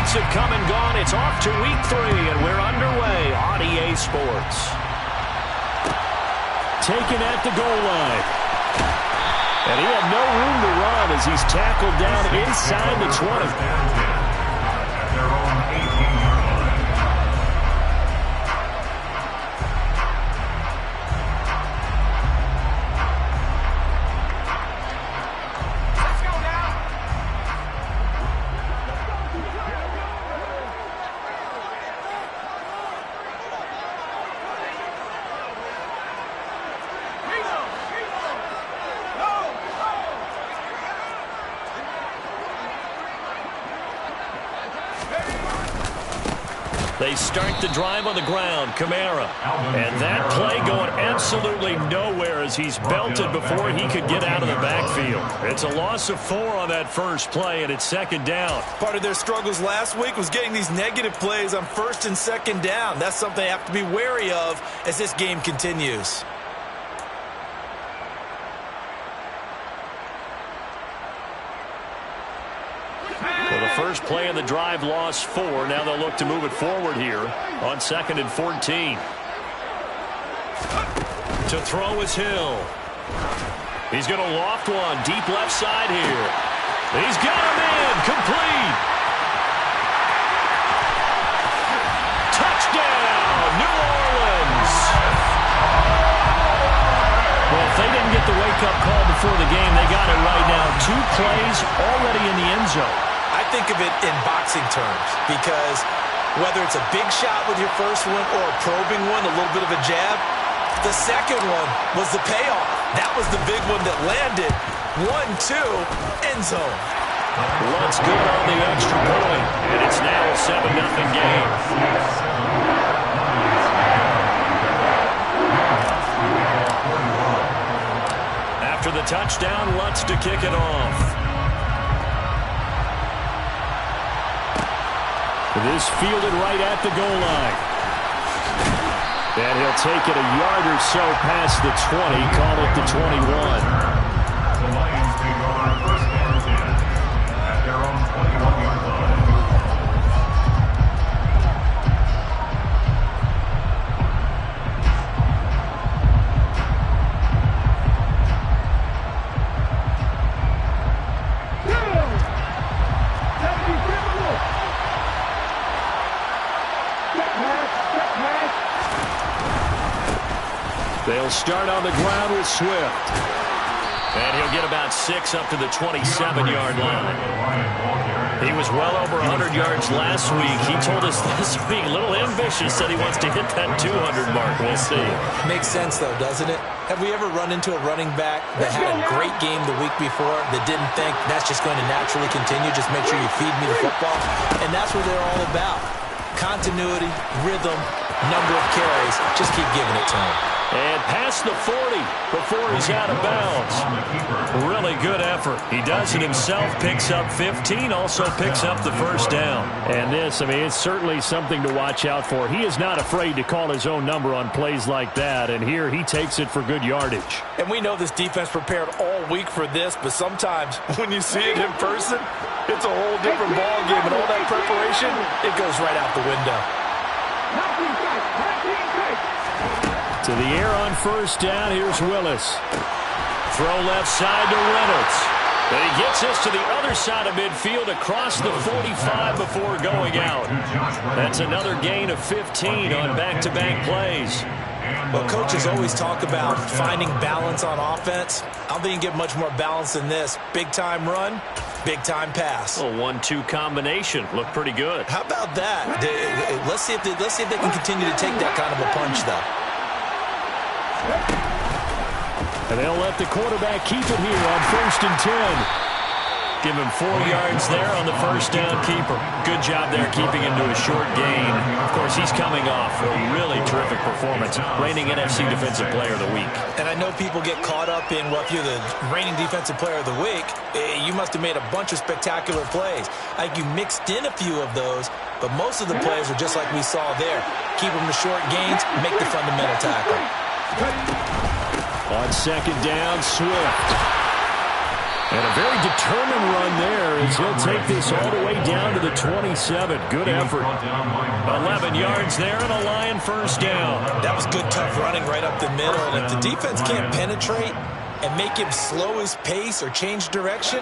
weeks have come and gone. It's off to week 3, and we're underway on EA Sports. Taken at the goal line. And he had no room to run as he's tackled down inside the 20. They start the drive on the ground, Kamara. And that play going absolutely nowhere as he's belted before he could get out of the backfield. It's a loss of 4 on that first play, and it's second down. Part of their struggles last week was getting these negative plays on first and second down. That's something they have to be wary of as this game continues. Well, the first play of the drive lost 4. Now they'll look to move it forward here on 2nd and 14. To throw is Hill. He's going to loft one deep left side here. He's got him in. Complete. Touchdown, New Orleans. Well, if they didn't get the wake-up call before the game, they got it right now. 2 plays already in the end zone. I think of it in boxing terms because whether it's a big shot with your first one or a probing one, a little bit of a jab, the second one was the payoff. That was the big one that landed. 1-2, end zone. Let's go on the extra point, and it's now a 7-0 game. After the touchdown, Lutz to kick it off. This fielded right at the goal line. And he'll take it a yard or so past the 20, call it the 21. The Lions take on first and 10 at their own 21-yard line. They'll start on the ground with Swift. And he'll get about 6 up to the 27-yard line. He was well over 100 yards last week. He told us this week, a little ambitious, said he wants to hit that 200 mark. We'll see. Makes sense, though, doesn't it? Have we ever run into a running back that had a great game the week before that didn't think that's just going to naturally continue? Just make sure you feed me the football. And that's what they're all about. Continuity, rhythm, number of carries. Just keep giving it to him. And past the 40 before he's out of bounds. Really good effort. He does it himself, picks up 15, also picks up the first down. And this, I mean, it's certainly something to watch out for. He is not afraid to call his own number on plays like that, and here he takes it for good yardage. And we know this defense prepared all week for this, but sometimes when you see it in person, it's a whole different ballgame, and all that preparation, it goes right out the window. To the air on first down, here's Willis. Throw left side to Reynolds. And he gets us to the other side of midfield across the 45 before going out. That's another gain of 15 on back-to-back plays. Well, coaches always talk about finding balance on offense. I don't think you can get much more balance than this. Big-time run, big-time pass. A 1-2 combination. Looked pretty good. How about that? Let's see if they can continue to take that kind of a punch, though. And they'll let the quarterback keep it here on 1st and 10. Give him 4 yards there on the first down keeper. Good job there keeping him to a short gain. Of course, he's coming off a really terrific performance, reigning NFC Defensive Player of the Week. And I know people get caught up in, well, if you're the reigning Defensive Player of the Week, you must have made a bunch of spectacular plays. Like you mixed in a few of those, but most of the plays are just like we saw there. Keep them to short gains, make the fundamental tackle. On second down, Swift. And a very determined run there as he'll take this all the way down to the 27. Good effort. 11 yards there and a Lion first down. That was good, tough running right up the middle. And if the defense can't penetrate and make him slow his pace or change direction,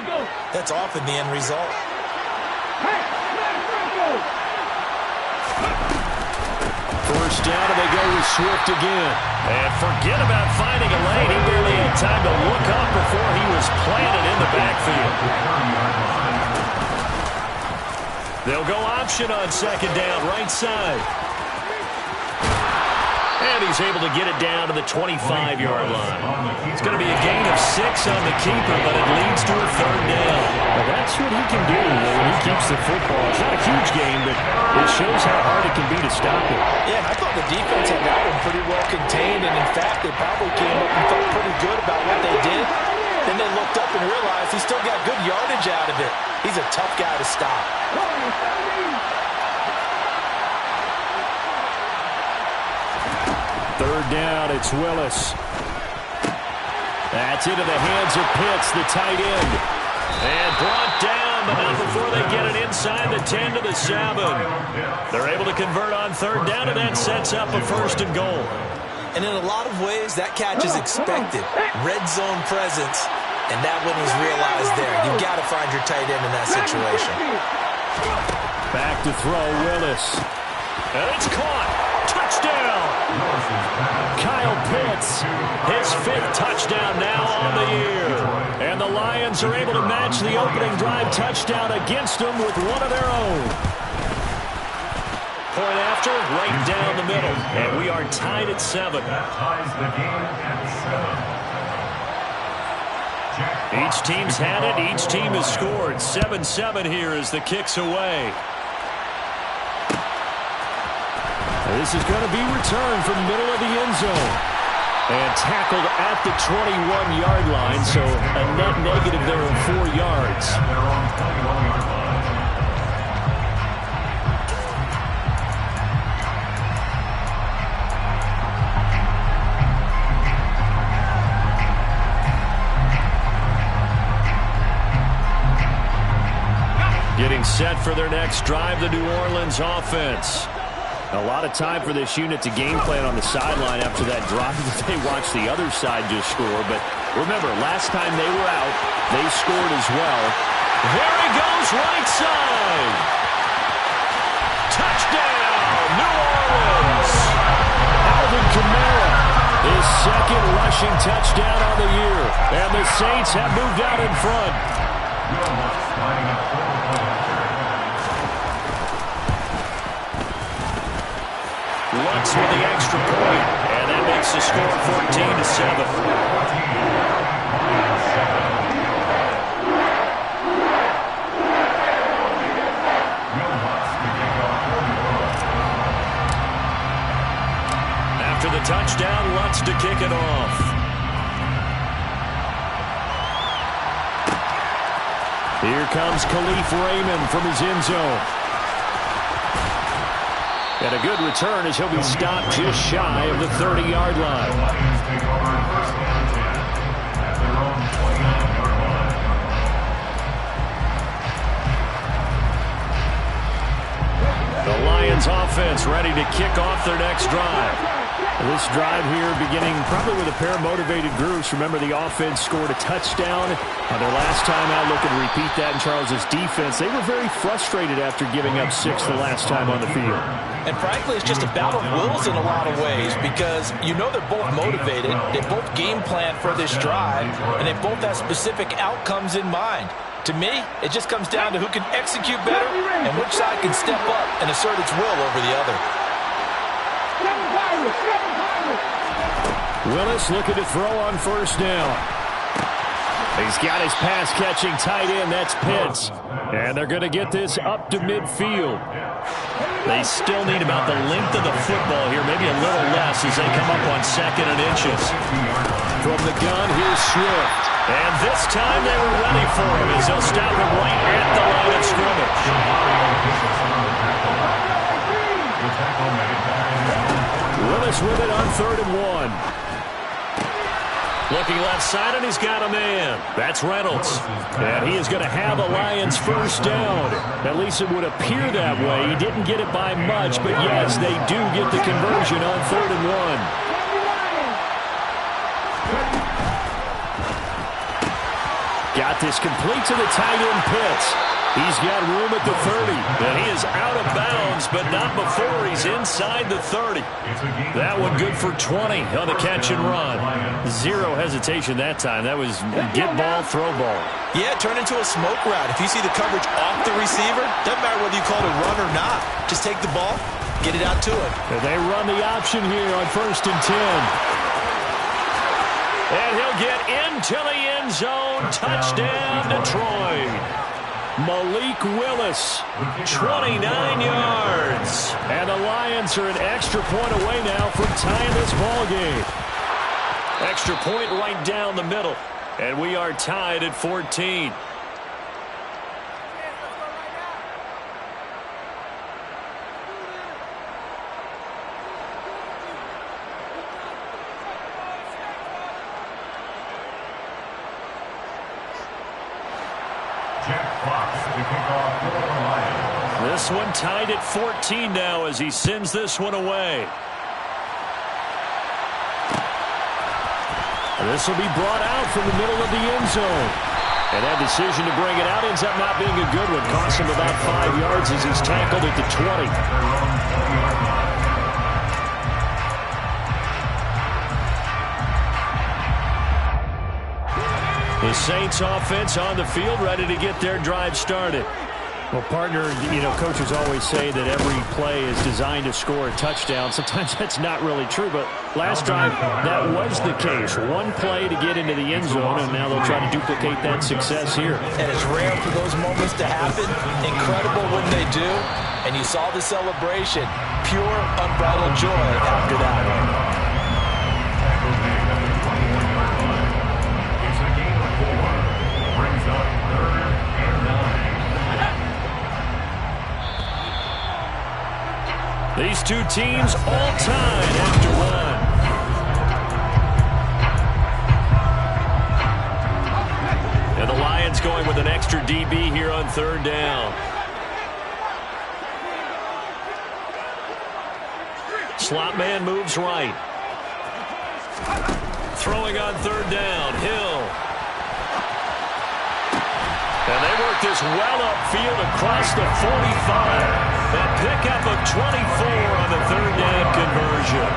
that's often the end result. First down, and they go with Swift again. And forget about finding a lane. He barely had time to look up before he was planted in the backfield. They'll go option on second down, right side. And he's able to get it down to the 25-yard line. It's going to be a gain of 6 on the keeper, but it leads to a third down. Well, that's what he can do when he keeps the football. It's not a huge game, but it shows how hard it can be to stop it. Yeah, I thought the defense had that one pretty well contained, and in fact, they probably came up and felt pretty good about what they did. Then they looked up and realized he still got good yardage out of it. He's a tough guy to stop. Third down, it's Willis. That's into the hands of Pitts, the tight end. And brought down, but not before they get it inside the 10 to the 7. They're able to convert on third down, and that sets up a first and goal. And in a lot of ways, that catch is expected. Red zone presence, and that one was realized there. You've got to find your tight end in that situation. Back to throw, Willis. And it's caught. Touchdown! Kyle Pitts, his 5th touchdown now on the year. And the Lions are able to match the opening drive touchdown against them with one of their own. Point after, right down the middle. And we are tied at 7. That ties the game at 7. Each team's had it. Each team has scored. 7-7 here as the kick's away. This is going to be returned from the middle of the end zone. And tackled at the 21-yard line, so a net negative there of 4 yards. Their own 21-yard line. Getting set for their next drive, the New Orleans offense. A lot of time for this unit to game plan on the sideline after that drive that they watched the other side just score. But remember, last time they were out, they scored as well. There he goes, right side. Touchdown, New Orleans. Alvin Kamara, his 2nd rushing touchdown on the year. And the Saints have moved out in front. Lining up 4 points. Lutz with the extra point, and that makes the score 14-7. After the touchdown, Lutz to kick it off. Here comes Khalif Raymond from his end zone. And a good return as he'll be stopped just shy of the 30-yard line. The Lions take over first down 10 at their own 29-yard line. The Lions offense ready to kick off their next drive. This drive here beginning probably with a pair of motivated groups. Remember, the offense scored a touchdown. Their last time out, looking to repeat that in Charles's defense. They were very frustrated after giving up 6 the last time on the field. And frankly, it's just a battle of wills in a lot of ways because you know they're both motivated, they both game plan for this drive, and they both have specific outcomes in mind. To me, it just comes down to who can execute better and which side can step up and assert its will over the other. Willis looking to throw on first down. He's got his pass-catching tight end. That's Pitts. And they're going to get this up to midfield. They still need about the length of the football here, maybe a little less as they come up on 2nd and inches. From the gun, here's Swift. And this time they were ready for him as they'll stop him right at the line of scrimmage. Willis with it on 3rd and 1. Looking left side, and he's got a man. That's Reynolds. And he is going to have a Lions first down. At least it would appear that way. He didn't get it by much, but yes, they do get the conversion on 3rd and 1. Got this complete to the tight end Pitts. He's got room at the 30. And he is out of bounds, but not before he's inside the 30. That one good for 20 on the catch and run. Zero hesitation that time. That was get ball, throw ball. Yeah, turn into a smoke route. If you see the coverage off the receiver, doesn't matter whether you call it a run or not. Just take the ball, get it out to him. And they run the option here on 1st and 10. And he'll get into the end zone. Touchdown, Detroit. Malik Willis, 29 yards. And the Lions are an extra point away now from tying this ball game. Extra point right down the middle. And we are tied at 14. This one tied at 14 now as he sends this one away. This will be brought out from the middle of the end zone. And that decision to bring it out ends up not being a good one. Cost him about 5 yards as he's tackled at the 20. The Saints offense on the field, ready to get their drive started. Well, partner, you know, coaches always say that every play is designed to score a touchdown. Sometimes that's not really true, but last drive, that was the case. One play to get into the end zone, and now they'll try to duplicate that success here. And it's rare for those moments to happen. Incredible when they do. And you saw the celebration. Pure, unbridled joy after that one. These two teams all tied after one. And the Lions going with an extra DB here on 3rd down. Slot man moves right. Throwing on 3rd down, Hill. And they work this well upfield across the 45. And pick up of 24 on the 3rd down conversion.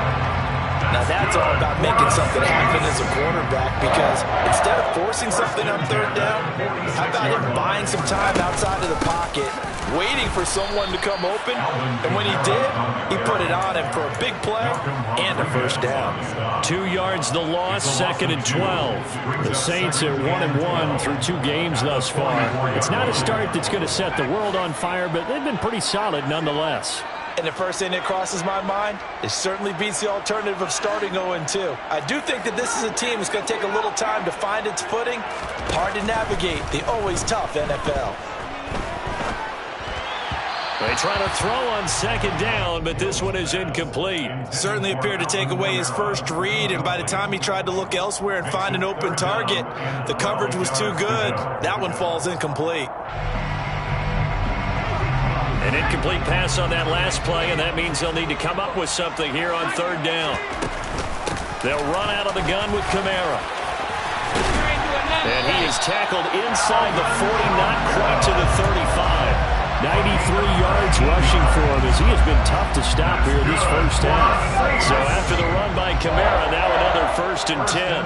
Now that's all about making something happen as a quarterback, because instead of forcing something on 3rd down, how about him buying some time outside of the pocket, waiting for someone to come open, and when he did, he put it on him for a big play and a first down. 2 yards the loss, 2nd and 12. The Saints are 1-1 through 2 games thus far. It's not a start that's going to set the world on fire, but they've been pretty solid nonetheless. And the first thing that crosses my mind, it certainly beats the alternative of starting 0-2. I do think that this is a team that's going to take a little time to find its footing. Hard to navigate the always tough NFL. They try to throw on 2nd down, but this one is incomplete. Certainly appeared to take away his first read, and by the time he tried to look elsewhere and find an open target, the coverage was too good. That one falls incomplete. An incomplete pass on that last play, and that means they'll need to come up with something here on 3rd down. They'll run out of the gun with Kamara. And he is tackled inside the 40, not quite to the 35. 93 yards rushing for him as he has been tough to stop here this first half. So after the run by Kamara, now another 1st and 10.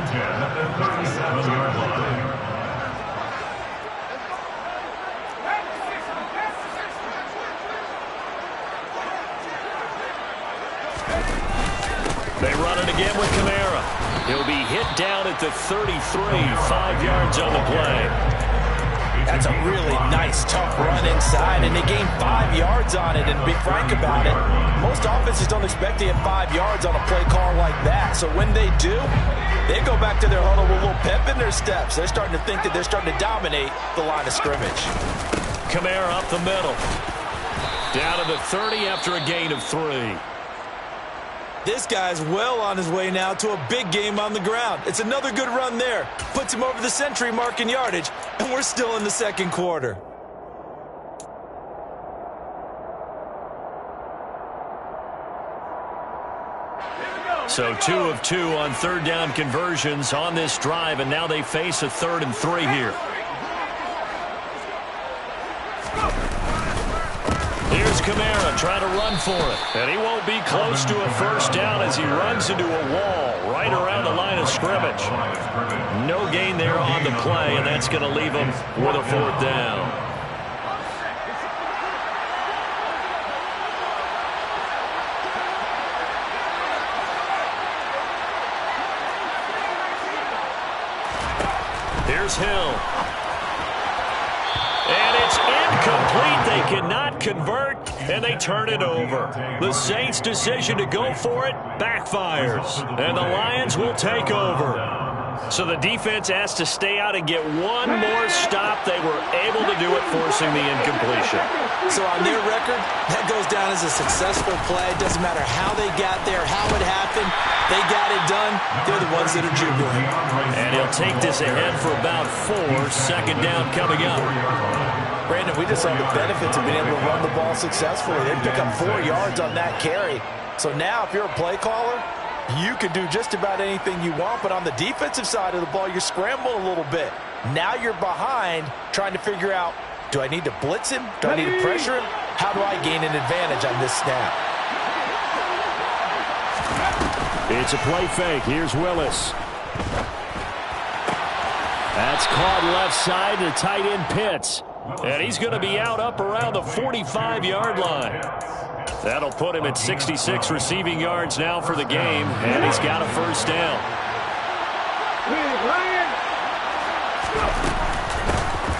They run it again with Kamara. He'll be hit down at the 33, 5 yards on the play. That's a really nice, tough run inside, and they gain 5 yards on it. And to be frank about it, most offenses don't expect to get 5 yards on a play call like that. So when they do, they go back to their huddle with a little pep in their steps. They're starting to think that they're starting to dominate the line of scrimmage. Kamara up the middle. Down to the 30 after a gain of 3. This guy's well on his way now to a big game on the ground. It's another good run there. Puts him over the century mark in yardage, and we're still in the second quarter. So 2 of 2 on third down conversions on this drive, and now they face a 3rd and 3 here. Here's Kamara trying to run for it. And he won't be close to a first down as he runs into a wall right around the line of scrimmage. No gain there on the play, and that's going to leave him with a 4th down. Here's Hill. And it's incomplete. They cannot convert, and they turn it over. The Saints' decision to go for it backfires, and the Lions will take over. So the defense has to stay out and get one more stop. They were able to do it, forcing the incompletion. So on their record, that goes down as a successful play. It doesn't matter how they got there, how it happened. They got it done. They're the ones that are jubilant. And he'll take this ahead for about 4. 2nd down coming up. Brandon, we just saw the benefits of being able to run the ball successfully. They pick up 4 yards on that carry. So now if you're a play caller, you can do just about anything you want, but on the defensive side of the ball, you're scrambling a little bit. Now you're behind trying to figure out, do I need to blitz him? Do I need to pressure him? How do I gain an advantage on this snap? It's a play fake. Here's Willis. That's caught left side to tight end Pitts. And he's going to be out up around the 45-yard line. That'll put him at 66 receiving yards now for the game, and he's got a 1st down.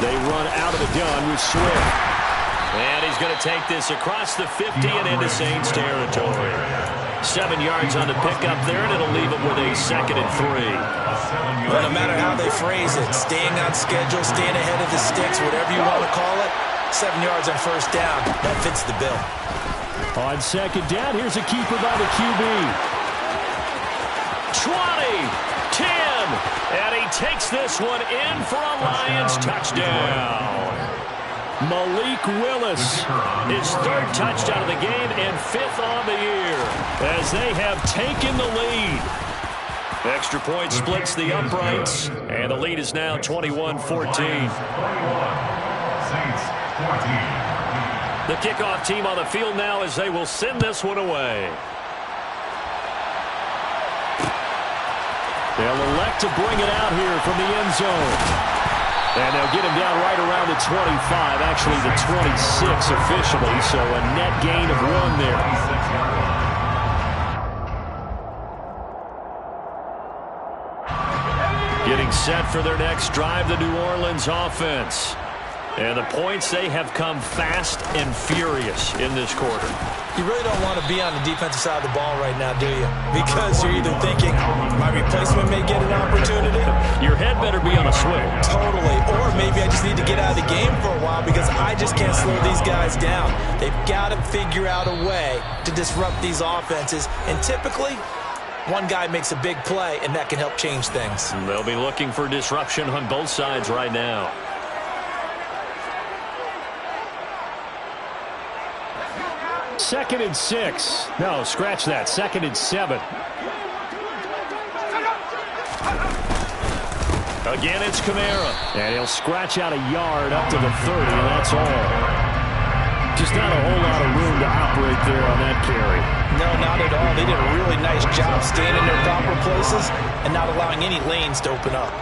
They run out of the gun with Swift. And he's going to take this across the 50 and into Saints territory. 7 yards on the pickup there, and it'll leave him with a 2nd and 3. Well, no matter how they phrase it, staying on schedule, staying ahead of the sticks, whatever you want to call it, 7 yards on 1st down, that fits the bill. On 2nd down, here's a keeper by the QB. 20, 10, and he takes this one in for a Lions touchdown. Malik Willis. His 3rd touchdown of the game and 5th on the year as they have taken the lead. Extra point splits the uprights, and the lead is now 21-14. Saints 14. The kickoff team on the field now as they will send this one away. They'll elect to bring it out here from the end zone. And they'll get him down right around the 25, actually the 26 officially, so a net gain of 1 there. Getting set for their next drive, the New Orleans offense. And the points, they have come fast and furious in this quarter. You really don't want to be on the defensive side of the ball right now, do you? Because you're either thinking, my replacement may get an opportunity. Your head better be on a swivel. Totally. Or maybe I just need to get out of the game for a while because I just can't slow these guys down. They've got to figure out a way to disrupt these offenses. And typically, one guy makes a big play, and that can help change things. They'll be looking for disruption on both sides right now. Second and 6. No, scratch that. 2nd and 7. Again, it's Kamara. And he'll scratch out a yard up to the 30, and that's all. Just not a whole lot of room to operate there on that carry. No, not at all. They did a really nice job staying in their proper places and not allowing any lanes to open up.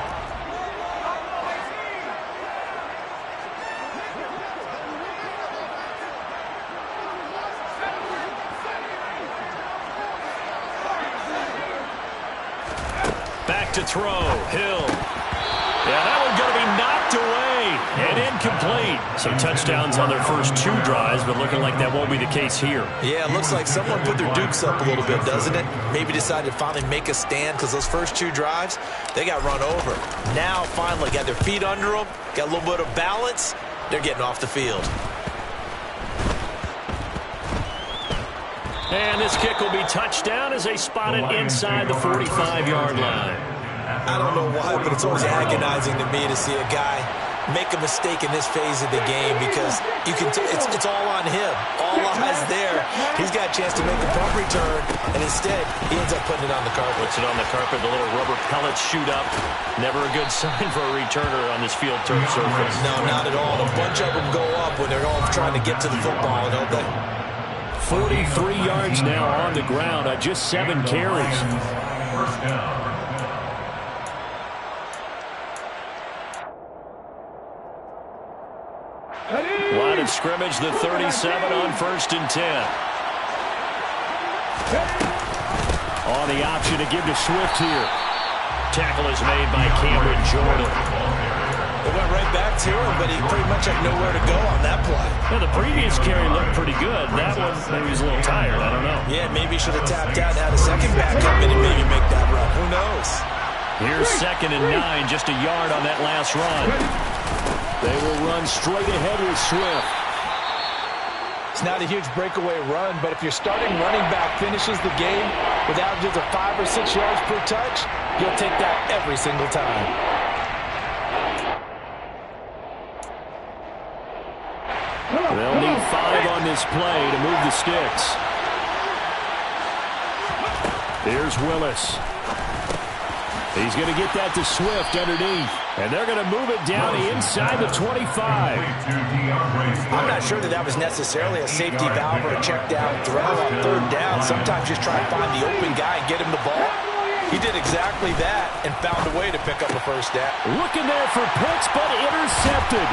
Back to throw. Hill. Yeah, that one's going to be knocked away and incomplete. So touchdowns on their first 2 drives, but looking like that won't be the case here. Yeah, it looks like someone put their dukes up a little bit, doesn't it? Maybe decided to finally make a stand because those first 2 drives, they got run over. Now, finally, got their feet under them, got a little bit of balance. They're getting off the field. And this kick will be touchdown as they spot it inside the 45-yard line. I don't know why, but it's always agonizing to me to see a guy make a mistake in this phase of the game because you can it's all on him. All eyes there. He's got a chance to make a punt return, and instead he ends up putting it on the carpet. Puts it on the carpet. The little rubber pellets shoot up. Never a good sign for a returner on this field turf surface. No, not at all. A bunch of them go up when they're all trying to get to the football, don't they? 43 yards now on the ground on just 7 carries. First down. Line of scrimmage, the 37 on 1st and 10. On the option to give to Swift here. Tackle is made by Cameron Jordan. It went right back to him, but he pretty much had nowhere to go on that play. Well, the previous carry looked pretty good. That one, maybe he was a little tired. I don't know. Yeah, maybe he should have tapped out and had a second back come in and maybe make that run. Who knows? Here's 2nd and 9, just a yard on that last run. They will run straight ahead with Swift. It's not a huge breakaway run, but if your starting running back finishes the game with averages of 5 or 6 yards per touch, you'll take that every single time. They'll need 5 on this play to move the sticks. Here's Willis. He's going to get that to Swift underneath. And they're going to move it down inside the 25. I'm not sure that was necessarily a safety valve or a check down throw on 3rd down. Sometimes just try to find the open guy and get him the ball. He did exactly that and found a way to pick up a 1st down. Looking there for Pitts, but intercepted.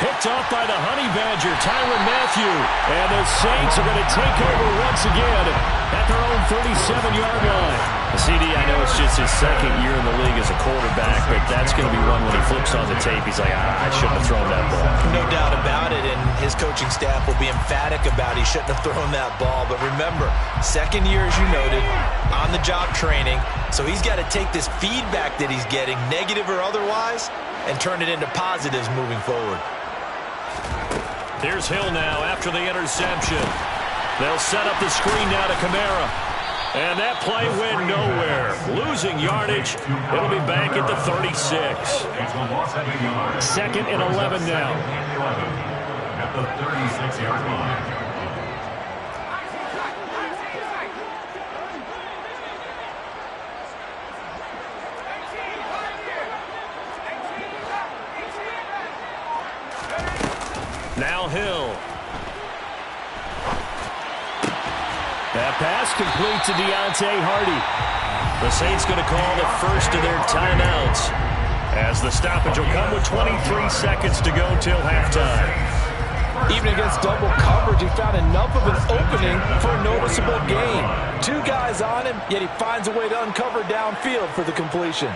Picked off by the Honey Badger, Tyrann Mathieu. And the Saints are going to take over once again at their own 37-yard line. CD, I know it's just his 2nd year in the league as a quarterback, but that's going to be one when he flips on the tape. He's like, I shouldn't have thrown that ball. No doubt about it, and his coaching staff will be emphatic about he shouldn't have thrown that ball. But remember, 2nd year, as you noted, on-the-job training, so he's got to take this feedback that he's getting, negative or otherwise, and turn it into positives moving forward. Here's Hill now after the interception. They'll set up the screen now to Kamara. And that play went nowhere. Losing yardage. It'll be back at the 36. 2nd and 11 now. At the 36-yard line. Now Hill. That pass complete to Deontay Hardy. The Saints going to call the first of their timeouts as the stoppage will come with 23 seconds to go till halftime. Even against double coverage, he found enough of an opening for a noticeable gain. 2 guys on him, yet he finds a way to uncover downfield for the completion.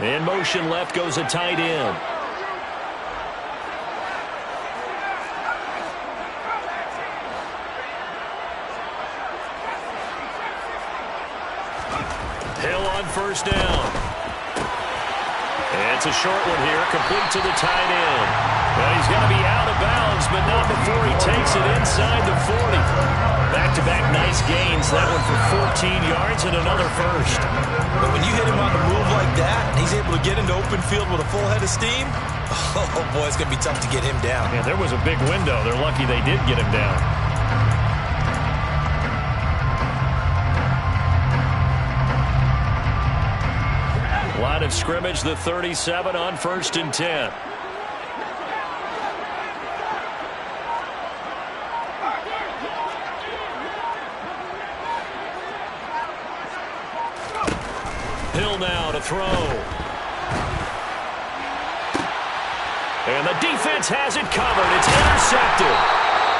In motion left goes a tight end. Hill on 1st down. And it's a short one here, complete to the tight end. Well, he's got to be out of bounds, but not before he takes it inside the 40. Back-to-back nice gains. That one for 14 yards and another first. But when you hit him on the move like that, and he's able to get into open field with a full head of steam, oh boy, it's going to be tough to get him down. Yeah, there was a big window. They're lucky they did get him down. Line of scrimmage, the 37 on 1st and 10. Hill now to throw. And the defense has it covered. It's intercepted.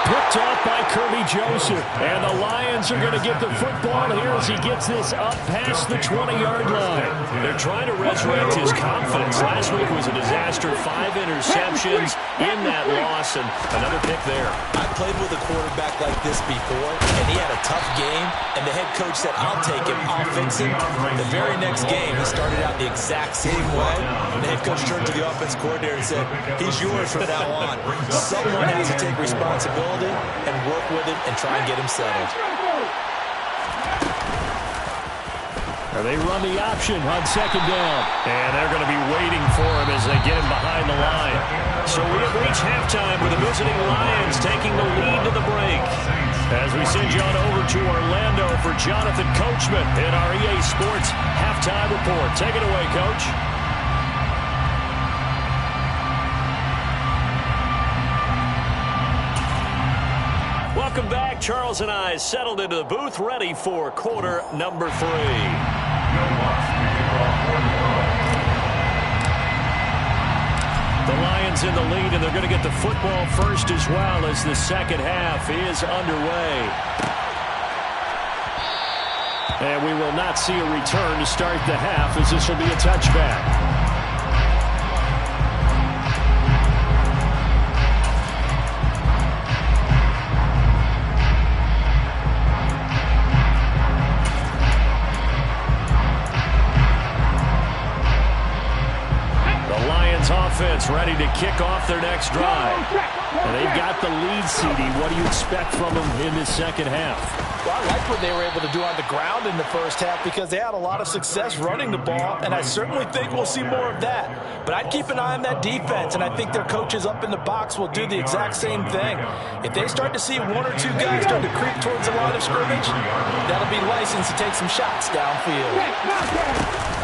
Picked off by Kirby Joseph. And the Lions are going to get the football here as he gets this up past the 20-yard line. They're trying to resurrect his confidence. Last week was a disaster. 5 interceptions in that loss, and another pick there. I played with a quarterback like this before, and he had a tough game, and the head coach said, I'll take him, I'll fix him. The very next game, he started out the exact same way. The head coach turned to the offense coordinator and said, he's yours from now on. Someone has to take responsibility and work with him and try and get him settled. They run the option on second down. And they're going to be waiting for him as they get him behind the line. So we have reached halftime with the visiting Lions taking the lead to the break. As we send you on over to Orlando for Jonathan Coachman in our EA Sports Halftime Report. Take it away, Coach. Welcome back. Charles and I settled into the booth, ready for quarter number 3. The Lions in the lead, and they're going to get the football first as well as the second half is underway. And we will not see a return to start the half, as this will be a touchback. Offense ready to kick off their next drive. And they've got the lead, CD. What do you expect from them in this second half? Well, I like what they were able to do on the ground in the first half because they had a lot of success running the ball, and I certainly think we'll see more of that. But I'd keep an eye on that defense, and I think their coaches up in the box will do the exact same thing. If they start to see 1 or 2 guys start to creep towards the line of scrimmage, that'll be licensed to take some shots downfield.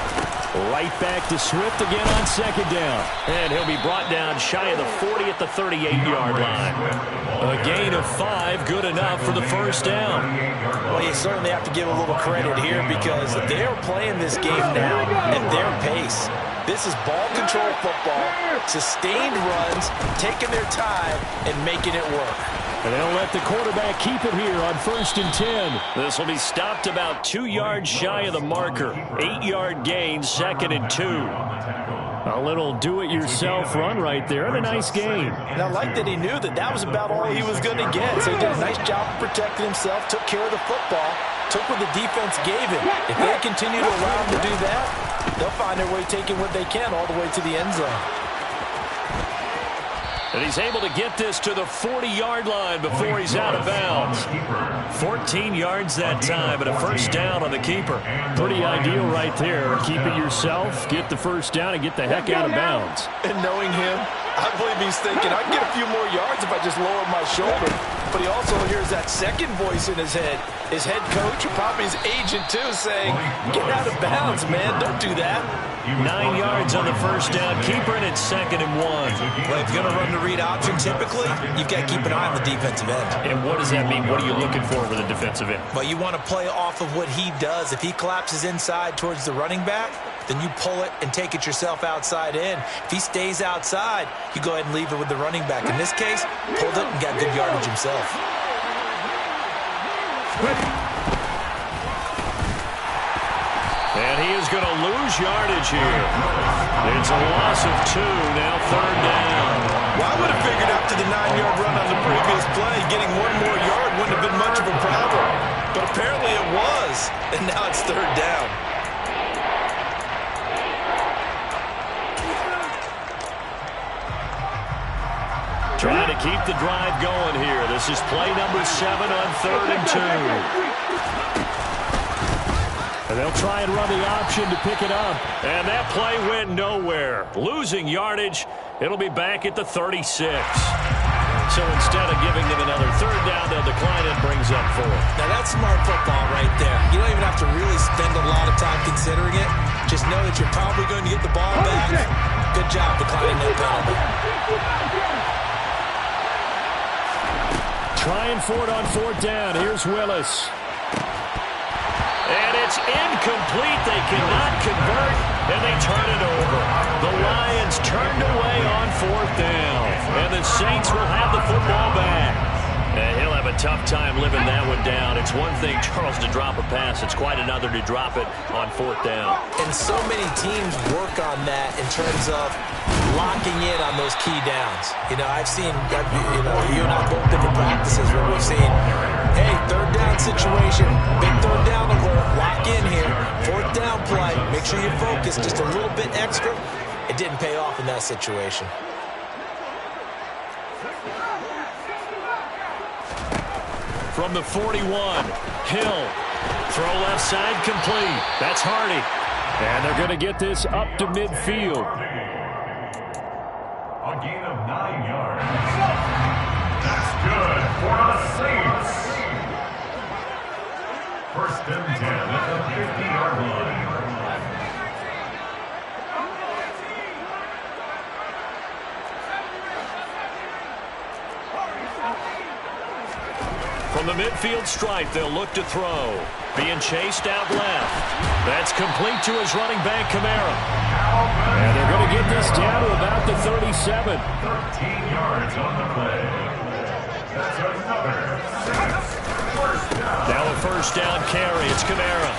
Right back to Swift again on second down. And he'll be brought down shy of the 40 at the 38-yard line. A gain of 5, good enough for the first down. Well, you certainly have to give a little credit here because they're playing this game now at their pace. This is ball control football, sustained runs, taking their time, and making it work. And they'll let the quarterback keep it here on 1st and 10. This will be stopped about 2 yards shy of the marker. 8-yard gain, 2nd and 2. A little do-it-yourself run right there, and a nice game. And I like that he knew that that was about all he was going to get. So he did a nice job of protecting himself, took care of the football, took what the defense gave him. If they continue to allow him to do that, they'll find their way taking what they can all the way to the end zone. And he's able to get this to the 40-yard line before he's out of bounds. 14 yards that time, and a first down on the keeper. Pretty ideal right there. Keep it yourself, get the first down, and get the heck out of bounds. And knowing him, I believe he's thinking, I can get a few more yards if I just lower my shoulder. But he also hears that second voice in his head. His head coach, or probably his agent too, saying, get out of bounds, man. Don't do that. 9 yards on the first down. Keeper, and it's 2nd and 1. Well, if you're going to run the read option, typically, you've got to keep an eye on the defensive end. And what does that mean? What are you looking for with a defensive end? Well, you want to play off of what he does. If he collapses inside towards the running back, then you pull it and take it yourself outside in. If he stays outside, you go ahead and leave it with the running back. In this case, pulled it and got good yardage himself. And he is going to lose yardage here. It's a loss of 2, now 3rd down. Well, I would have figured after the 9-yard run on the previous play, getting 1 more yard wouldn't have been much of a problem. But apparently it was, and now it's 3rd down. Trying to keep the drive going here. This is play number 7 on 3rd and 2. And they'll try and run the option to pick it up. And that play went nowhere. Losing yardage. It'll be back at the 36. So instead of giving them another 3rd down, they'll decline it, brings up 4. Now that's smart football right there. You don't even have to really spend a lot of time considering it. Just know that you're probably going to get the ball back. Good job declining that penalty. Trying for it on 4th down. Here's Willis. And it's incomplete. They cannot convert, and they turn it over. The Lions turned away on 4th down, and the Saints will have the football back. And he'll have a tough time living that one down. It's one thing, Charles, to drop a pass. It's quite another to drop it on 4th down. And so many teams work on that in terms of locking in on those key downs. You know, I've seen, you and I both been to practices where we've seen, hey, 3rd down situation, big 3rd down alert, lock in here, 4th down play, make sure you focus just a little bit extra. It didn't pay off in that situation. From the 41, Hill. Throw left side complete. That's Hardy. And they're going to get this up to midfield. A gain of 9 yards. That's good for the Saints. 1st and 10 at the 50-yard line. From the midfield stripe, they'll look to throw. Being chased out left. That's complete to his running back, Kamara. And they're going to get this down to about the 37. 13 yards on the play. That's another 6. 1st down. Now a 1st down carry. It's Kamara.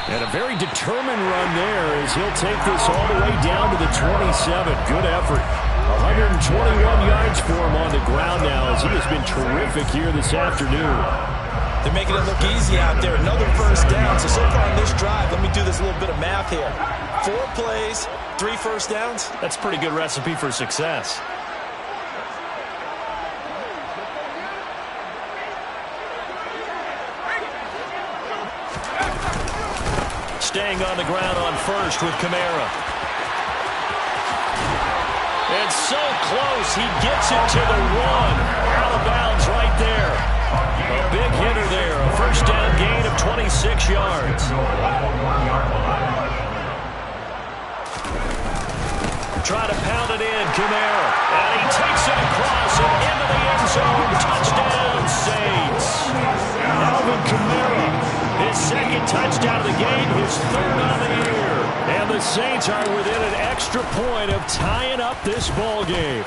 And a very determined run there as he'll take this all the way down to the 27. Good effort. 121 yards for him on the ground now as he has been terrific here this afternoon. They're making it look easy out there. Another 1st down. So far on this drive, let me do this little bit of math here. 4 plays, 3 1st downs. That's a pretty good recipe for success. Staying on the ground on 1st with Kamara. It's so close. He gets it to the 1. Out of bounds right there. A big hitter there. A 1st down gain of 26 yards. Try to pound it in, Kamara. And he takes it across and into the end zone. Touchdown, Saints. Alvin Kamara. His 2nd touchdown of the game. His 3rd on the year. And the Saints are within an extra point of tying up this ball game.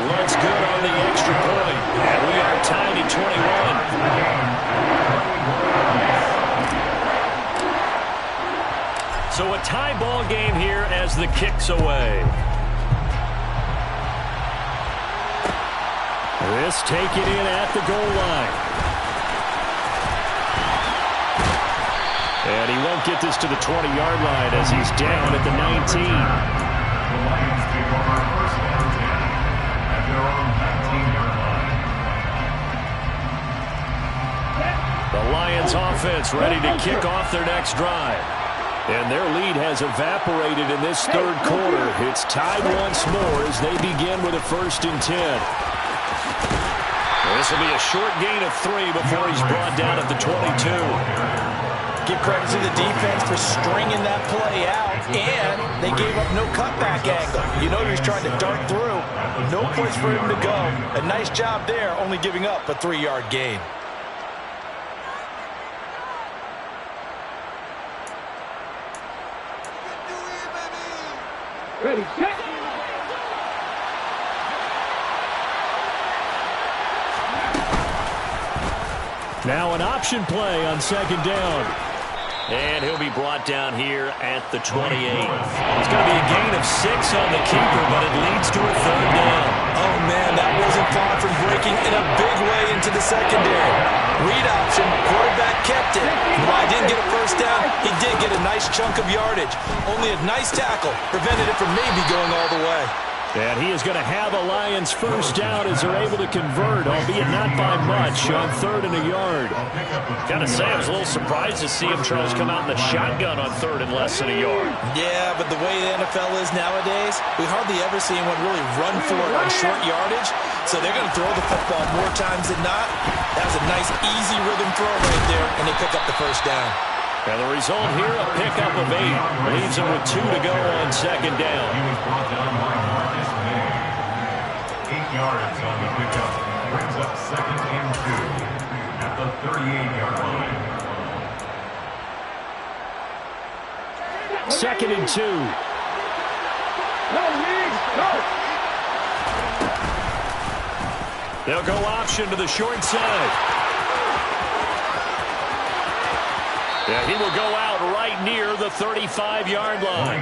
Looks good on the extra point. And we are tied at 21. So a tie ball game here as the kick's away. This taken in at the goal line. And he won't get this to the 20-yard line as he's down at the 19. The Lions take over 1st and 10 at their own 19-yard line. The Lions offense ready to kick off their next drive. And their lead has evaporated in this 3rd quarter. It's tied once more as they begin with a 1st and 10. This will be a short gain of 3 before he's brought down at the 22. Give credit to the defense for stringing that play out, and they gave up no cutback angle. You know he was trying to dart through. No place for him to go. A nice job there, only giving up a 3-yard gain. Ready, set. Now an option play on 2nd down. And he'll be brought down here at the 28. It's going to be a gain of 6 on the keeper, but it leads to a 3rd down. Oh, man, that wasn't far from breaking in a big way into the secondary. Read option, quarterback kept it. And while he didn't get a 1st down, he did get a nice chunk of yardage. Only a nice tackle prevented it from maybe going all the way. And he is going to have a Lions 1st down as they're able to convert, albeit not by much, on 3rd and a yard. Got to say, I was a little surprised to see him, Charles, come out in the shotgun on 3rd and less than a yard. Yeah, but the way the NFL is nowadays, we hardly ever see anyone really run for it on short yardage. So they're going to throw the football more times than not. That was a nice, easy rhythm throw right there, and they pick up the 1st down. And the result here, a pickup of 8. Leaves him with 2 to go on 2nd down. He was brought down by Marcus May. 8 yards on the pickup. Brings up 2nd and 2 at the 38-yard line. 2nd and 2. They'll go option to the short side. Yeah, he will go out right near the 35-yard line.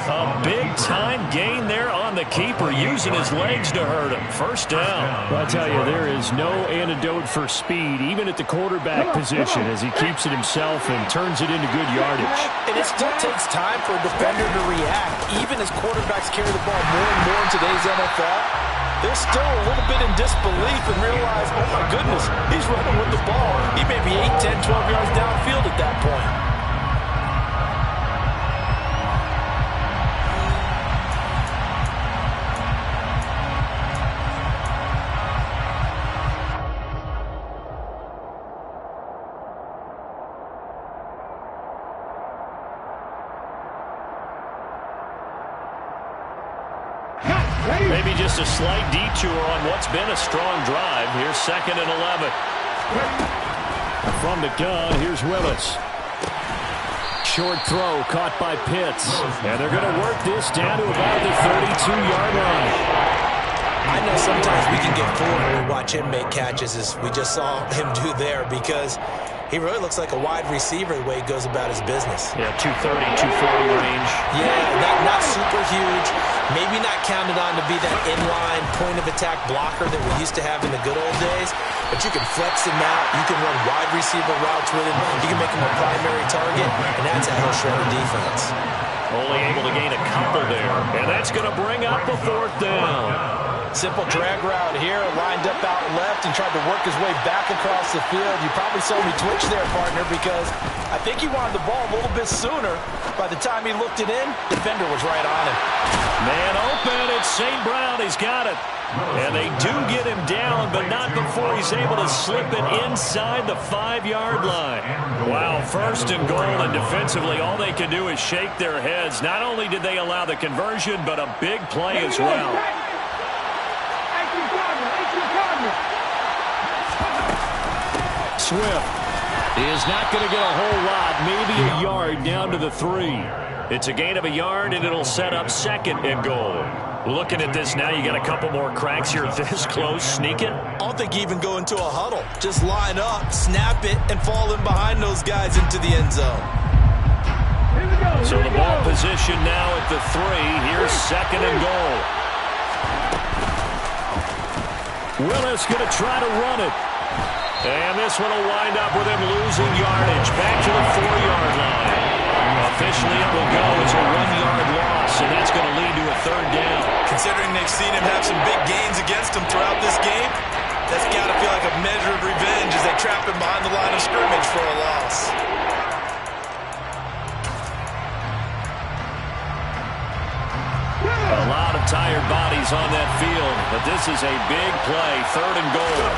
A big-time gain there on the keeper, using his legs to hurt him. First down. Well, I tell you, there is no antidote for speed, even at the quarterback position, as he keeps it himself and turns it into good yardage. And it still takes time for a defender to react, even as quarterbacks carry the ball more and more in today's NFL. They're still a little bit in disbelief and realize, oh my goodness, he's running with the ball. He may be 8, 10, 12 yards downfield at that point. Maybe just a slight detour on what's been a strong drive. Here's 2nd and 11. From the gun, here's Willis. Short throw caught by Pitts. And they're going to work this down to about the 32-yard line. I know sometimes we can get fooled when we watch him make catches, as we just saw him do there, because he really looks like a wide receiver the way he goes about his business. Yeah, 230, 240 range. Yeah, not super huge. Maybe not counted on to be that inline point-of-attack blocker that we used to have in the good old days. But you can flex him out. You can run wide receiver routes with him. You can make him a primary target, and that's a hell shred of defense. Only able to gain a couple there. And that's going to bring up a 4th down. Simple drag route here, lined up out left and tried to work his way back across the field. You probably saw me twitch there, partner, because I think he wanted the ball a little bit sooner. By the time he looked it in, defender was right on him. Man open, it's St. Brown. He's got it. And they do get him down, but not before he's able to slip it inside the 5-yard line. Wow, 1st and goal, and defensively all they can do is shake their heads. Not only did they allow the conversion, but a big play as well. Swift is not going to get a whole lot, maybe a yard down to the 3. It's a gain of a yard, and it'll set up 2nd and goal. Looking at this now, you got a couple more cracks here this close. Sneak it. I don't think you even go into a huddle. Just line up, snap it, and fall in behind those guys into the end zone. So the ball position now at the 3. Here's 2nd and goal. Willis going to try to run it. And this one will wind up with him losing yardage. Back to the 4-yard line. Officially, it will go as a 1-yard loss, and that's going to lead to a 3rd down. Considering they've seen him have some big gains against him throughout this game, that's got to feel like a measure of revenge as they trap him behind the line of scrimmage for a loss. A lot of tired bodies on that field, but this is a big play. 3rd and goal.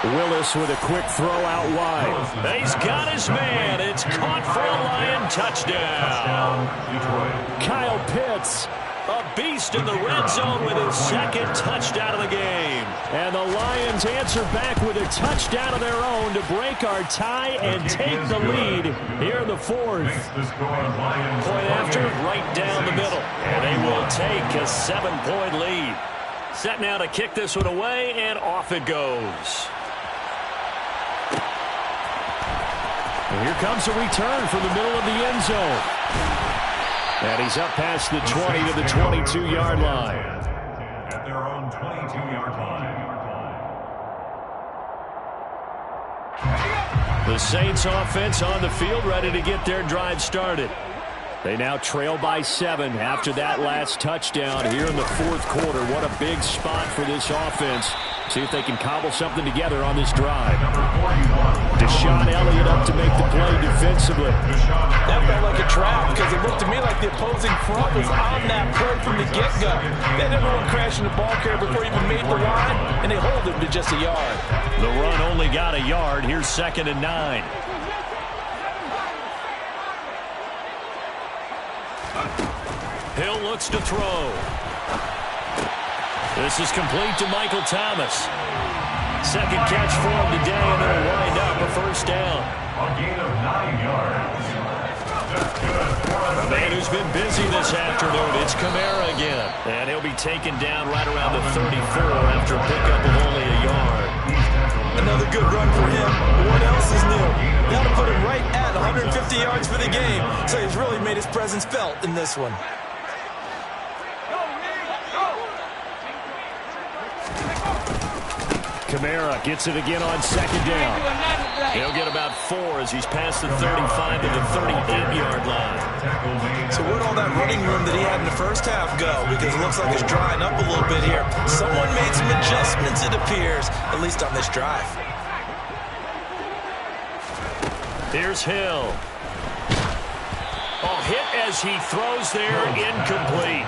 Willis with a quick throw out wide. He's got his man. It's caught for a Lion touchdown. Kyle Pitts, a beast in the red zone with his 2nd touchdown of the game. And the Lions answer back with a touchdown of their own to break our tie and take the lead here in the 4th. Point after, right down the middle. And they will take a 7-point lead. Set now to kick this one away, and off it goes. And here comes a return from the middle of the end zone. And he's up past the 20 to the 22-yard line. At their own 22-yard line. The Saints offense on the field, ready to get their drive started. They now trail by 7 after that last touchdown here in the 4th quarter. What a big spot for this offense. See if they can cobble something together on this drive. Deshaun Elliott up to make the play defensively. That felt like a trap because it looked to me like the opposing front was on that play from the get-go. They had everyone crashing the ball carrier before he even made the line, and they hold him to just a yard. The run only got a yard. Here's 2nd and 9. Hill looks to throw. This is complete to Michael Thomas. 2nd catch for him today, and it'll wind up a 1st down. A gain of 9 yards. That's good. A man who's been busy this afternoon. It's Kamara again. And he'll he'll be taken down right around the 34 after a pickup of only a yard. Another good run for him. What else is new? That'll put him right at 150 yards for the game. So he's really made his presence felt in this one. Kamara gets it again on second down. He'll get about 4 as he's past the 35 to the 38-yard line. So where'd all that running room that he had in the first half go? Because it looks like it's drying up a little bit here. Someone made some adjustments, it appears, at least on this drive. Here's Hill. Oh, hit as he throws there, incomplete.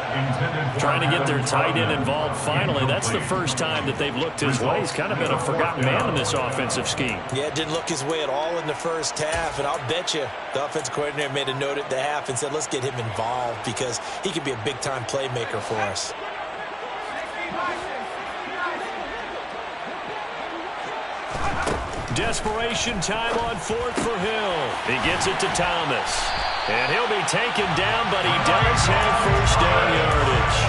Trying to get their tight end involved finally. That's the first time that they've looked his way. He's kind of been a forgotten man in this offensive scheme. Yeah, it didn't look his way at all in the first half, and I'll bet you the offensive coordinator made a note at the half and said, let's get him involved because he could be a big-time playmaker for us. Desperation time on 4th for Hill. He gets it to Thomas. And he'll be taken down, but he does have first down yardage.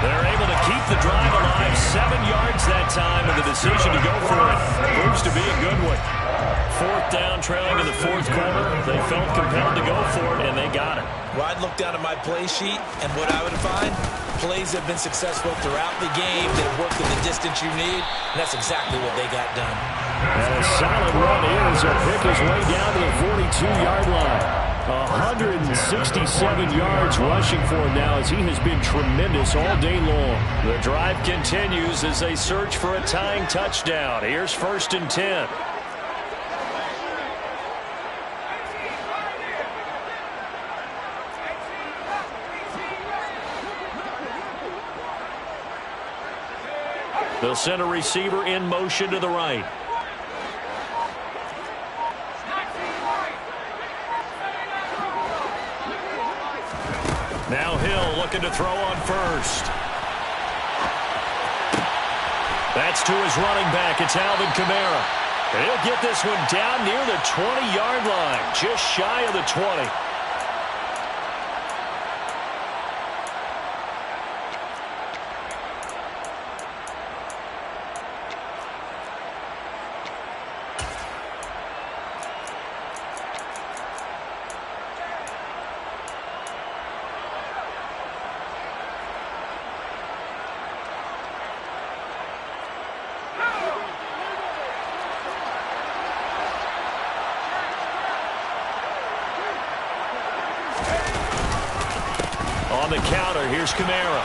They're able to keep the drive alive. 7 yards that time, and the decision to go for it proves to be a good one. 4th down, trailing in the 4th quarter. They felt compelled to go for it, and they got it. Well, I'd look down at my play sheet, and what I would find, plays have been successful throughout the game that have worked in the distance you need, and that's exactly what they got done. And a solid run here as he'll pick his way down to the 42-yard line. 167 yards rushing for him now as he has been tremendous all day long. The drive continues as they search for a tying touchdown. Here's 1st and 10. They'll send a receiver in motion to the right. Now Hill looking to throw on 1st. That's to his running back. It's Alvin Kamara. And he'll get this one down near the 20-yard line, just shy of the 20. On the counter, here's Kamara.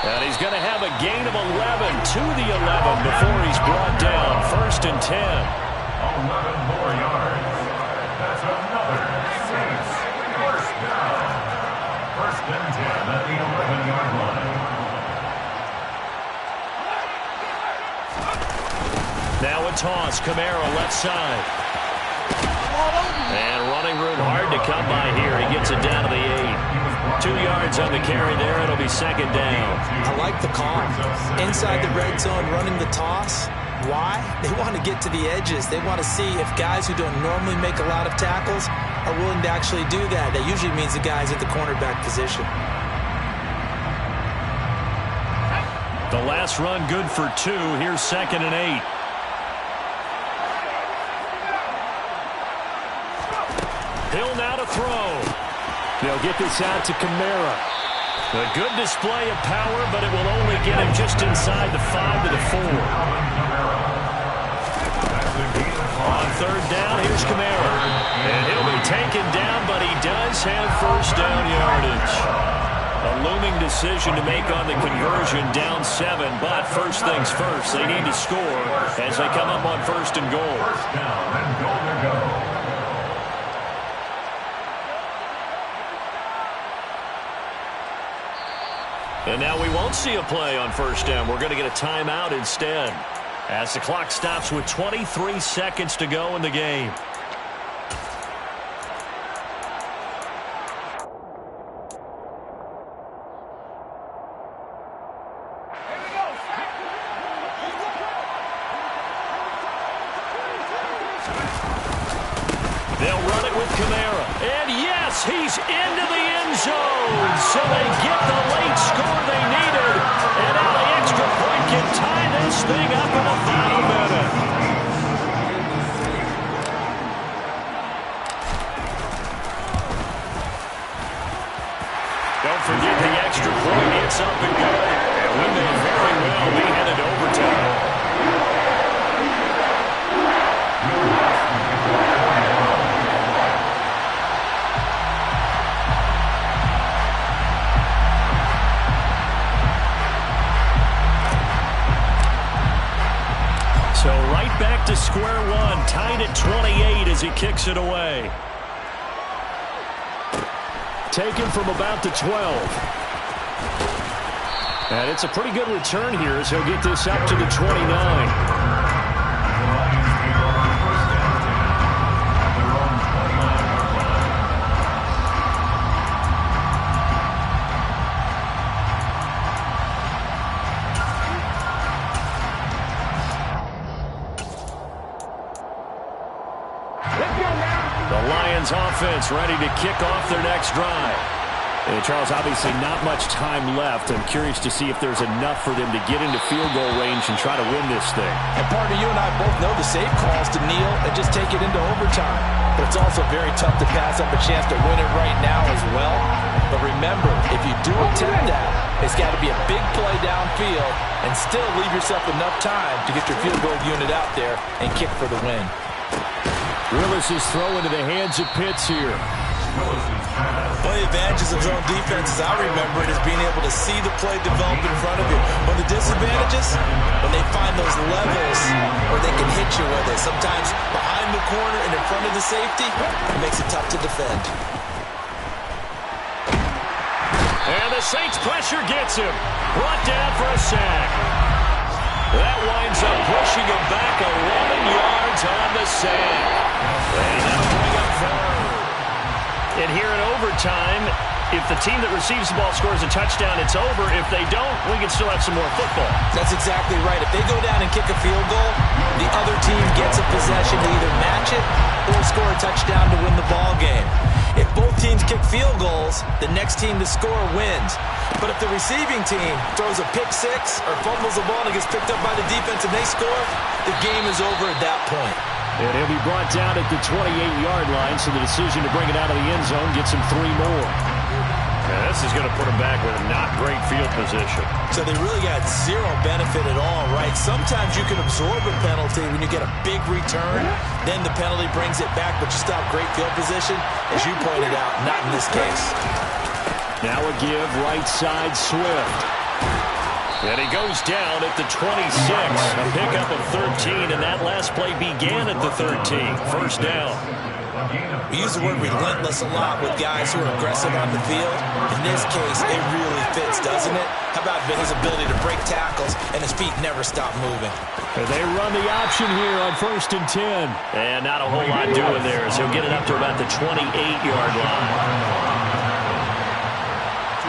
And he's going to have a gain of 11 to the 11 before he's brought down. 1st and 10. 11 more yards. That's another 6. First down. 1st and 10 at the 11-yard line. Now a toss. Kamara left side. And running room hard to come by here. He gets it down to the 8. 2 yards on the carry there. It'll be 2nd down. I like the call. Inside the red zone running the toss. Why? They want to get to the edges. They want to see if guys who don't normally make a lot of tackles are willing to actually do that. That usually means the guys at the cornerback position. The last run good for 2. Here's 2nd and 8. Hill now to throw. They'll get this out to Kamara. A good display of power, but it will only get him just inside the 5 to the 4. On 3rd down, here's Kamara. And he'll be taken down, but he does have first down yardage. A looming decision to make on the conversion, down 7. But first things first, they need to score as they come up on 1st and goal. First down and goal to go. And now we won't see a play on 1st down. We're going to get a timeout instead as the clock stops with 23 seconds to go in the game. They'll run it with Kamara. And yes, he's into the end zone. So they get the late score they needed. thing up in the final minute. Don't forget the extra point. It's up and good. And we may very well be headed to overtime. So right back to square one, tied at 28 as he kicks it away. Taken from about the 12. And it's a pretty good return here as he'll get this up to the 29. Offense ready to kick off their next drive. And Charles, obviously not much time left. I'm curious to see if there's enough for them to get into field goal range and try to win this thing. And partner, you and I both know the safe calls to kneel and just take it into overtime. But it's also very tough to pass up a chance to win it right now as well. But remember, if you do attempt that, it's got to be a big play downfield and still leave yourself enough time to get your field goal unit out there and kick for the win. Willis' throw into the hands of Pitts here. One of the advantages of zone defense, as I remember it, is being able to see the play develop in front of you. One of the disadvantages, when they find those levels where they can hit you with it, sometimes behind the corner and in front of the safety, it makes it tough to defend. And the Saints pressure gets him. Brought down for a sack. That winds up pushing him back 11 yards on the sack. And that'll bring up third. And here in overtime, if the team that receives the ball scores a touchdown, it's over. If they don't, we can still have some more football. That's exactly right. If they go down and kick a field goal, the other team gets a possession to either match it or score a touchdown to win the ball game. If both teams kick field goals, the next team to score wins. But if the receiving team throws a pick six or fumbles the ball and gets picked up by the defense and they score, the game is over at that point. And he'll be brought down at the 28-yard line, so the decision to bring it out of the end zone gets him 3 more. Yeah, this is going to put him back with not great field position. So they really got zero benefit at all, right? Sometimes you can absorb a penalty when you get a big return. Then the penalty brings it back, but you still have great field position. As you pointed out, not in this case. Now a give right side Swift. And he goes down at the 26. A pickup of 13, and that last play began at the 13. First down. We use the word relentless a lot with guys who are aggressive on the field. In this case, it really fits, doesn't it? How about his ability to break tackles and his feet never stop moving? And they run the option here on 1st and 10. And not a whole lot doing there, so he'll get it up to about the 28-yard line.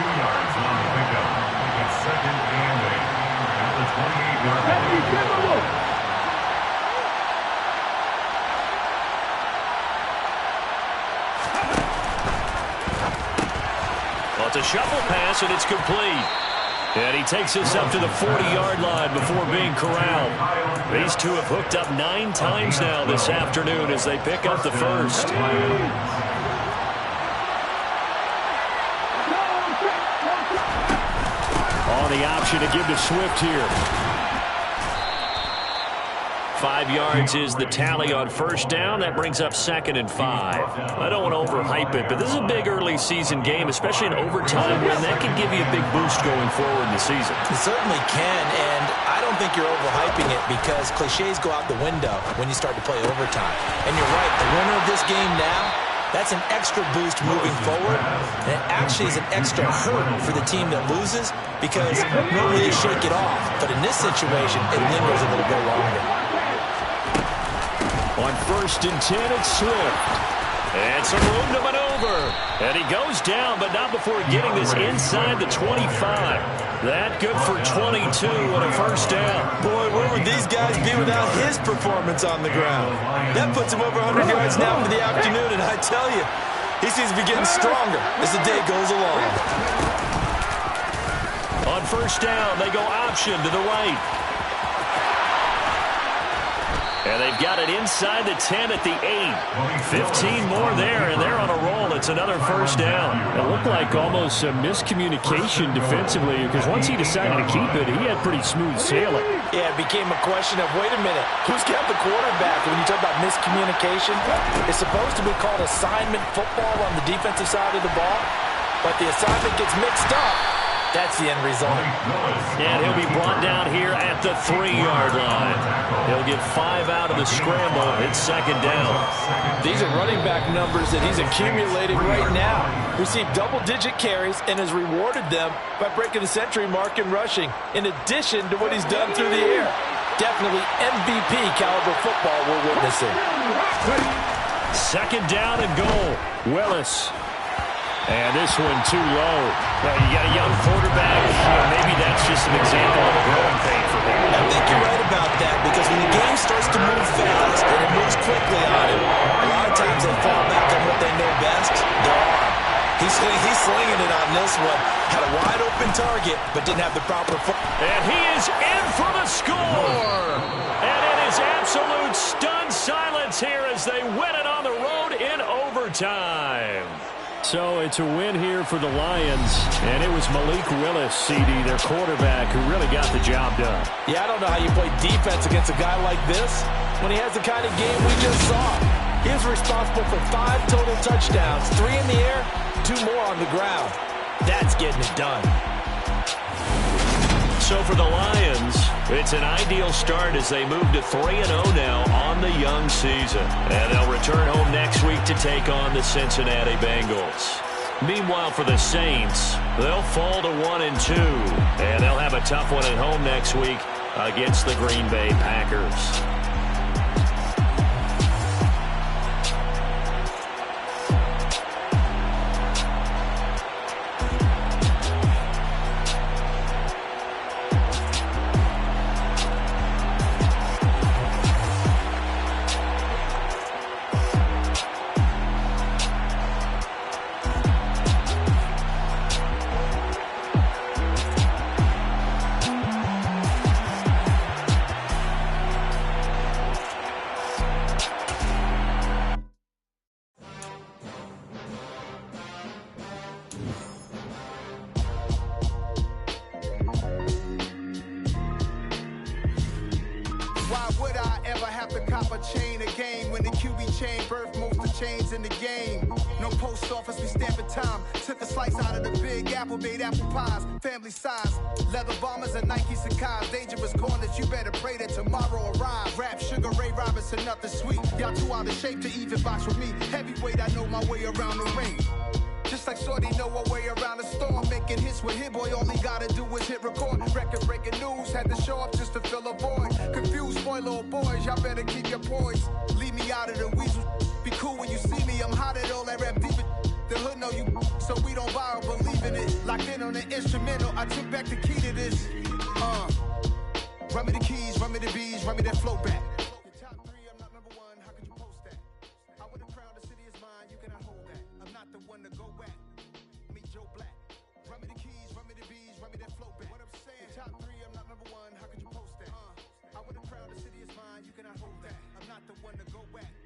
2 yards on the pickup. It's 2nd and 8 at the 28-yard line. Well, it's a shuffle pass, and it's complete. And he takes this up to the 40-yard line before being corralled. These two have hooked up 9 times now this afternoon as they pick up the first. On the option to give to Swift here. 5 yards is the tally on first down. That brings up 2nd and 5. I don't want to overhype it, but this is a big early season game, especially in overtime, when that can give you a big boost going forward in the season. It certainly can, and I don't think you're overhyping it because cliches go out the window when you start to play overtime. And you're right, the winner of this game now, that's an extra boost moving forward, and it actually is an extra hurt for the team that loses because normally you shake it off, but in this situation, it lingers a little bit longer. On 1st and 10, it's Swift. And some room to maneuver. And he goes down, but not before getting this inside the 25. That good for 22 on a first down. Boy, where would these guys be without his performance on the ground? That puts him over 100 yards now for the afternoon, and I tell you, he seems to be getting stronger as the day goes along. On first down, they go option to the right. And they've got it inside the 10 at the 8. 15 more there, and they're on a roll. It's another first down. It looked like almost some miscommunication defensively because once he decided to keep it, he had pretty smooth sailing. Yeah, it became a question of, wait a minute, who's got the quarterback? When you talk about miscommunication, it's supposed to be called assignment football on the defensive side of the ball, but the assignment gets mixed up. That's the end result. And he'll be brought down here at the 3-yard line. He'll get 5 out of the scramble. It's second down. These are running back numbers that he's accumulating right now. Received double-digit carries and has rewarded them by breaking the century mark in rushing, in addition to what he's done through the air. Definitely MVP caliber football we're witnessing. Second down and goal. Willis. And this one too low. Well, you got a young quarterback. Maybe that's just an example of a growing pain for him. I think you're right about that, because when the game starts to move fast and it moves quickly on him, a lot of times they fall back on what they know best, their arm. He's slinging it on this one. Had a wide open target, but didn't have the proper foot. And he is in for the score. And it is absolute stunned silence here as they win it on the road in overtime. So it's a win here for the Lions, and it was Malik Willis, CD, their quarterback, who really got the job done. Yeah, I don't know how you play defense against a guy like this when he has the kind of game we just saw. He was responsible for 5 total touchdowns, 3 in the air, 2 more on the ground. That's getting it done. So for the Lions, it's an ideal start as they move to 3-0 now on the young season. And they'll return home next week to take on the Cincinnati Bengals. Meanwhile, for the Saints, they'll fall to 1-2. And they'll have a tough one at home next week against the Green Bay Packers. I would have crowned the city is mine, you cannot hold that. I'm not the one to go at.